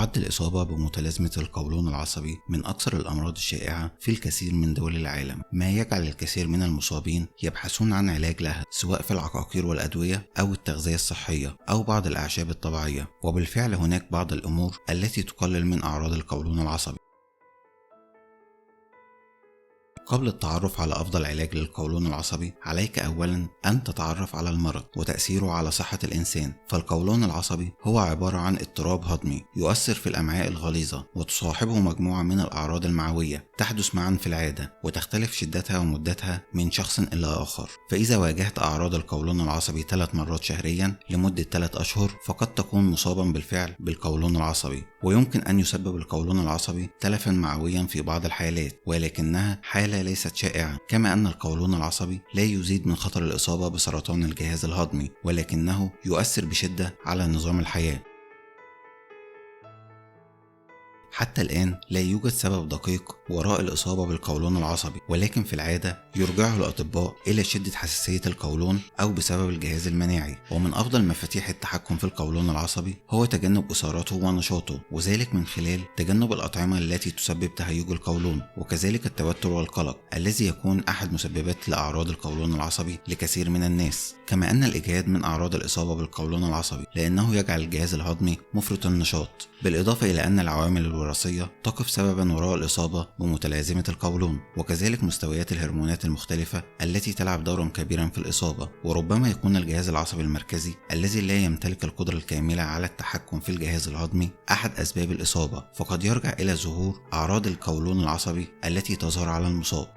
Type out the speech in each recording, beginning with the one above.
تعد الإصابة بمتلازمة القولون العصبي من أكثر الأمراض الشائعة في الكثير من دول العالم، ما يجعل الكثير من المصابين يبحثون عن علاج لها سواء في العقاقير والأدوية أو التغذية الصحية أو بعض الأعشاب الطبيعية. وبالفعل هناك بعض الأمور التي تقلل من أعراض القولون العصبي. قبل التعرف على أفضل علاج للقولون العصبي، عليك أولا أن تتعرف على المرض وتأثيره على صحة الإنسان. فالقولون العصبي هو عبارة عن اضطراب هضمي يؤثر في الأمعاء الغليظة، وتصاحبه مجموعة من الأعراض المعوية تحدث معا في العادة، وتختلف شدتها ومدتها من شخص إلى آخر. فإذا واجهت أعراض القولون العصبي 3 مرات شهريا لمدة 3 أشهر، فقد تكون مصابا بالفعل بالقولون العصبي. ويمكن أن يسبب القولون العصبي تلفا معويا في بعض الحالات، ولكنها حالة ليست شائعة. كما أن القولون العصبي لا يزيد من خطر الإصابة بسرطان الجهاز الهضمي، ولكنه يؤثر بشدة على نظام الحياة. حتى الآن لا يوجد سبب دقيق وراء الإصابة بالقولون العصبي، ولكن في العادة يرجعه الأطباء إلى شدة حساسية القولون أو بسبب الجهاز المناعي. ومن أفضل مفاتيح التحكم في القولون العصبي هو تجنب إثارته ونشاطه، وذلك من خلال تجنب الأطعمة التي تسبب تهيج القولون، وكذلك التوتر والقلق الذي يكون أحد مسببات لأعراض القولون العصبي لكثير من الناس. كما أن الإجهاد من أعراض الإصابة بالقولون العصبي، لأنه يجعل الجهاز الهضمي مفرط النشاط، بالإضافة إلى أن العوامل الوراثية تقف سببا وراء الإصابة بمتلازمة القولون، وكذلك مستويات الهرمونات المختلفة التي تلعب دورا كبيرا في الإصابة. وربما يكون الجهاز العصبي المركزي الذي لا يمتلك القدرة الكاملة على التحكم في الجهاز الهضمي أحد أسباب الإصابة، فقد يرجع إلى ظهور أعراض القولون العصبي التي تظهر على المصاب.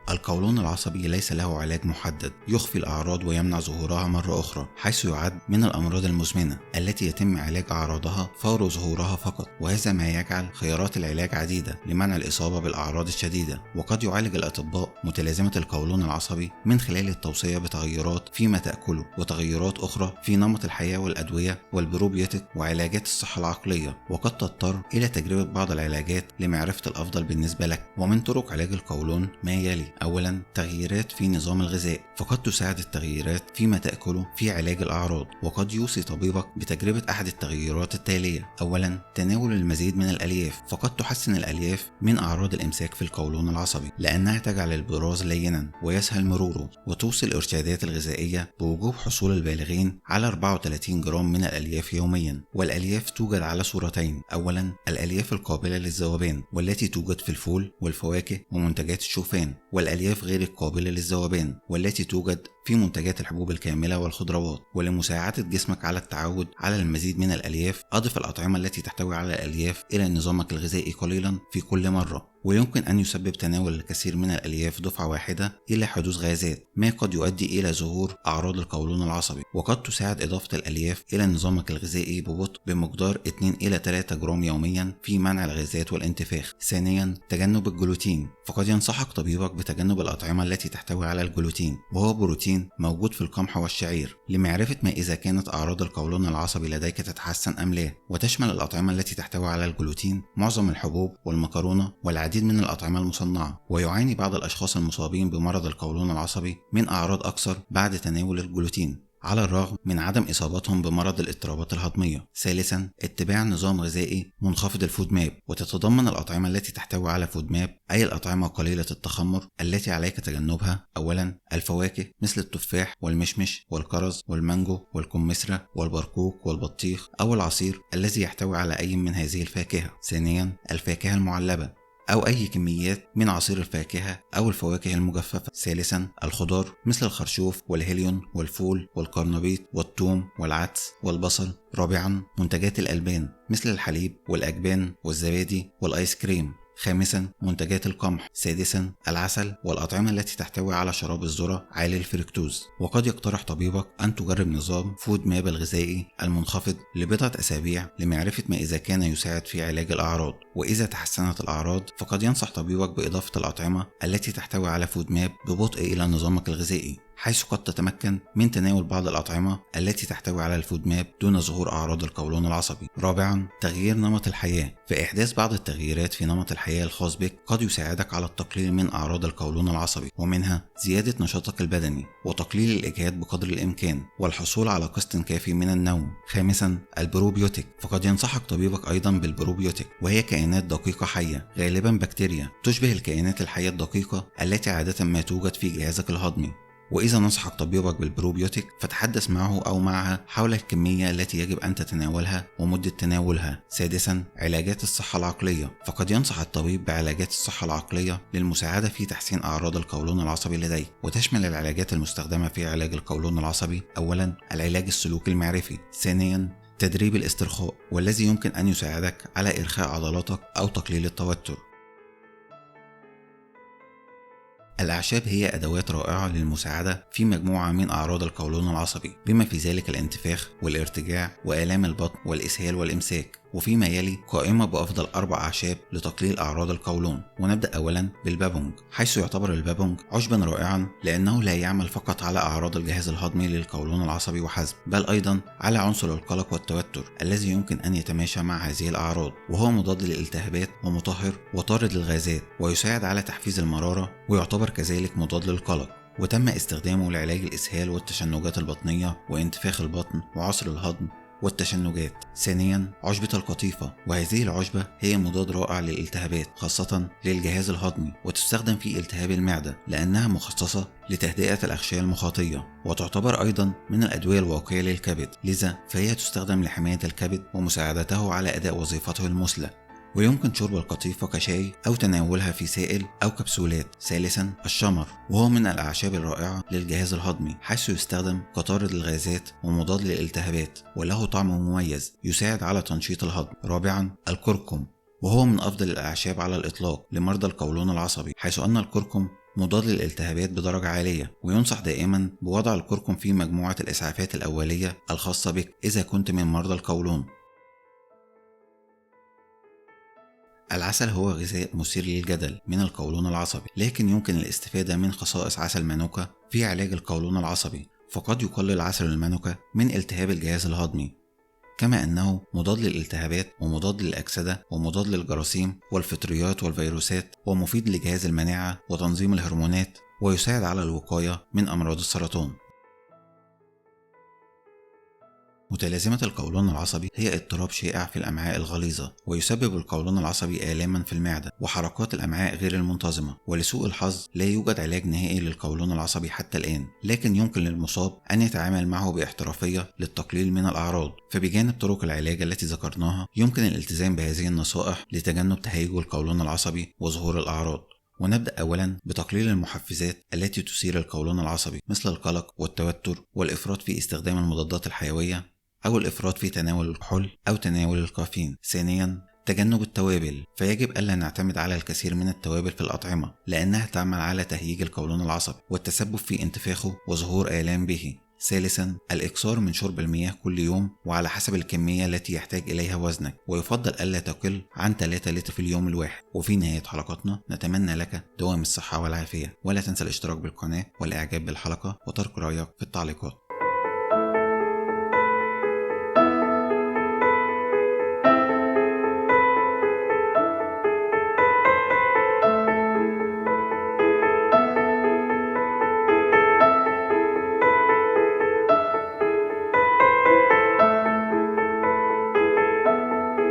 القولون العصبي ليس له علاج محدد يخفي الأعراض ويمنع ظهورها مرة أخرى، حيث يعد من الأمراض المزمنة التي يتم علاج أعراضها فور ظهورها فقط، وهذا ما يجعل خيارات العلاج عديدة لمنع الإصابة بالأعراض الشديدة. وقد يعالج الأطباء متلازمة القولون العصبي من خلال التوصية بتغيرات فيما تأكله، وتغيرات أخرى في نمط الحياة والأدوية والبروبيوتيك وعلاجات الصحة العقلية. وقد تضطر إلى تجربة بعض العلاجات لمعرفة الأفضل بالنسبة لك. ومن طرق علاج القولون ما يلي: أولا، تغييرات في نظام الغذاء، فقد تساعد التغييرات فيما تأكله في علاج الأعراض. وقد يوصي طبيبك بتجربة أحد التغييرات التالية: أولا، تناول المزيد من الألياف، فقد تحسن الألياف من أعراض الإمساك في القولون العصبي، لأنها تجعل البراز لينا ويسهل مروره. وتوصي الإرشادات الغذائية بوجوب حصول البالغين على 34 جرام من الألياف يوميا. والألياف توجد على صورتين: أولا، الألياف القابلة للذوبان والتي توجد في الفول والفواكه ومنتجات الشوفان، والألياف غير القابلة للذوبان والتي توجد في منتجات الحبوب الكاملة والخضروات. ولمساعدة جسمك على التعود على المزيد من الألياف، أضف الأطعمة التي تحتوي على الألياف إلى نظامك الغذائي قليلا في كل مرة. ويمكن أن يسبب تناول الكثير من الألياف دفعة واحدة إلى حدوث غازات، ما قد يؤدي إلى ظهور أعراض القولون العصبي. وقد تساعد إضافة الألياف إلى نظامك الغذائي ببطء بمقدار 2 إلى 3 جرام يوميا في منع الغازات والانتفاخ. ثانيا، تجنب الجلوتين، فقد ينصحك طبيبك بتجنب الأطعمة التي تحتوي على الجلوتين، وهو بروتين موجود في القمح والشعير، لمعرفة ما إذا كانت أعراض القولون العصبي لديك تتحسن أم لا. وتشمل الأطعمة التي تحتوي على الجلوتين معظم الحبوب والمكرونة والعديد من الأطعمة المصنعة. ويعاني بعض الأشخاص المصابين بمرض القولون العصبي من أعراض أكثر بعد تناول الجلوتين، على الرغم من عدم إصابتهم بمرض الاضطرابات الهضمية. ثالثا، اتباع نظام غذائي منخفض الفودماب، وتتضمن الأطعمة التي تحتوي على فودماب أي الأطعمة قليلة التخمر التي عليك تجنبها. أولا، الفواكه مثل التفاح والمشمش والكرز والمانجو والكمثرى والبرقوق والبطيخ، أو العصير الذي يحتوي على أي من هذه الفاكهة. ثانيا، الفاكهة المعلبة أو أي كميات من عصير الفاكهة أو الفواكه المجففة. ثالثا، الخضار مثل الخرشوف والهيليون والفول والقرنبيط والثوم والعدس والبصل. رابعا، منتجات الألبان مثل الحليب والأجبان والزبادي والآيس كريم. خامسا، منتجات القمح. سادسا، العسل والأطعمة التي تحتوي على شراب الذرة عالي الفركتوز. وقد يقترح طبيبك أن تجرب نظام فود ماب الغذائي المنخفض لبضعة أسابيع لمعرفة ما إذا كان يساعد في علاج الأعراض. وإذا تحسنت الأعراض، فقد ينصح طبيبك بإضافة الأطعمة التي تحتوي على فود ماب ببطء إلى نظامك الغذائي، حيث قد تتمكن من تناول بعض الأطعمة التي تحتوي على الفود ماب دون ظهور أعراض القولون العصبي. رابعا، تغيير نمط الحياة. فإحداث بعض التغييرات في نمط الحياة الخاص بك قد يساعدك على التقليل من أعراض القولون العصبي، ومنها زيادة نشاطك البدني وتقليل الإجهاد بقدر الإمكان والحصول على قسط كافي من النوم. خامسا، البروبيوتيك. فقد ينصحك طبيبك أيضا بالبروبيوتيك، وهي كائنات دقيقة حية غالبا بكتيريا تشبه الكائنات الحية الدقيقة التي عادة ما توجد في جهازك الهضمي. وإذا نصحك طبيبك بالبروبيوتيك فتحدث معه أو معها حول الكمية التي يجب أن تتناولها ومدة تناولها. سادسا، علاجات الصحة العقلية. فقد ينصح الطبيب بعلاجات الصحة العقلية للمساعدة في تحسين أعراض القولون العصبي لديك، وتشمل العلاجات المستخدمة في علاج القولون العصبي: أولا، العلاج السلوكي المعرفي. ثانيا، تدريب الاسترخاء، والذي يمكن أن يساعدك على إرخاء عضلاتك أو تقليل التوتر. الأعشاب هي أدوات رائعة للمساعدة في مجموعة من أعراض القولون العصبي، بما في ذلك الانتفاخ والارتجاع وآلام البطن والإسهال والإمساك. وفيما يلي قائمة بأفضل 4 أعشاب لتقليل أعراض القولون. ونبدأ أولا بالبابونج، حيث يعتبر البابونج عشبا رائعا لأنه لا يعمل فقط على أعراض الجهاز الهضمي للقولون العصبي وحسب، بل أيضا على عنصر القلق والتوتر الذي يمكن أن يتماشى مع هذه الأعراض. وهو مضاد للالتهابات ومطهر وطارد للغازات، ويساعد على تحفيز المرارة، ويعتبر كذلك مضاد للقلق. وتم استخدامه لعلاج الإسهال والتشنجات البطنية وانتفاخ البطن وعسر الهضم والتشنجات. ثانيا، عشبة القطيفة، وهذه العشبة هي مضاد رائع للالتهابات خاصة للجهاز الهضمي، وتستخدم في التهاب المعدة لأنها مخصصة لتهدئة الأغشية المخاطية، وتعتبر أيضا من الأدوية الواقية للكبد، لذا فهي تستخدم لحماية الكبد ومساعدته على أداء وظيفته المثلى. ويمكن شرب القطيفة كشاي أو تناولها في سائل أو كبسولات. ثالثا، الشمر، وهو من الأعشاب الرائعة للجهاز الهضمي، حيث يستخدم كطارد للغازات ومضاد للالتهابات، وله طعم مميز يساعد على تنشيط الهضم. رابعا، الكركم، وهو من أفضل الأعشاب على الإطلاق لمرضى القولون العصبي، حيث أن الكركم مضاد للالتهابات بدرجة عالية، وينصح دائما بوضع الكركم في مجموعة الإسعافات الأولية الخاصة بك إذا كنت من مرضى القولون. العسل هو غذاء مثير للجدل من القولون العصبي، لكن يمكن الاستفادة من خصائص عسل مانوكا في علاج القولون العصبي. فقد يقلل عسل المانوكا من التهاب الجهاز الهضمي، كما أنه مضاد للالتهابات ومضاد للأكسدة ومضاد للجراثيم والفطريات والفيروسات، ومفيد لجهاز المناعة وتنظيم الهرمونات، ويساعد على الوقاية من أمراض السرطان. متلازمة القولون العصبي هي اضطراب شائع في الأمعاء الغليظة، ويسبب القولون العصبي آلاما في المعدة وحركات الأمعاء غير المنتظمة. ولسوء الحظ لا يوجد علاج نهائي للقولون العصبي حتى الآن، لكن يمكن للمصاب أن يتعامل معه باحترافية للتقليل من الأعراض. فبجانب طرق العلاج التي ذكرناها، يمكن الالتزام بهذه النصائح لتجنب تهيج القولون العصبي وظهور الأعراض. ونبدأ أولا بتقليل المحفزات التي تثير القولون العصبي، مثل القلق والتوتر والإفراط في استخدام المضادات الحيوية، أو الإفراط في تناول الكحول أو تناول الكافيين. ثانيا، تجنب التوابل، فيجب ألا نعتمد على الكثير من التوابل في الأطعمة لأنها تعمل على تهييج القولون العصبي والتسبب في انتفاخه وظهور آلام به. ثالثا، الإكثار من شرب المياه كل يوم وعلى حسب الكمية التي يحتاج إليها وزنك، ويفضل ألا تقل عن 3 لتر في اليوم الواحد. وفي نهاية حلقتنا نتمنى لك دوام الصحة والعافية، ولا تنسى الاشتراك بالقناة والإعجاب بالحلقة وترك رأيك في التعليقات.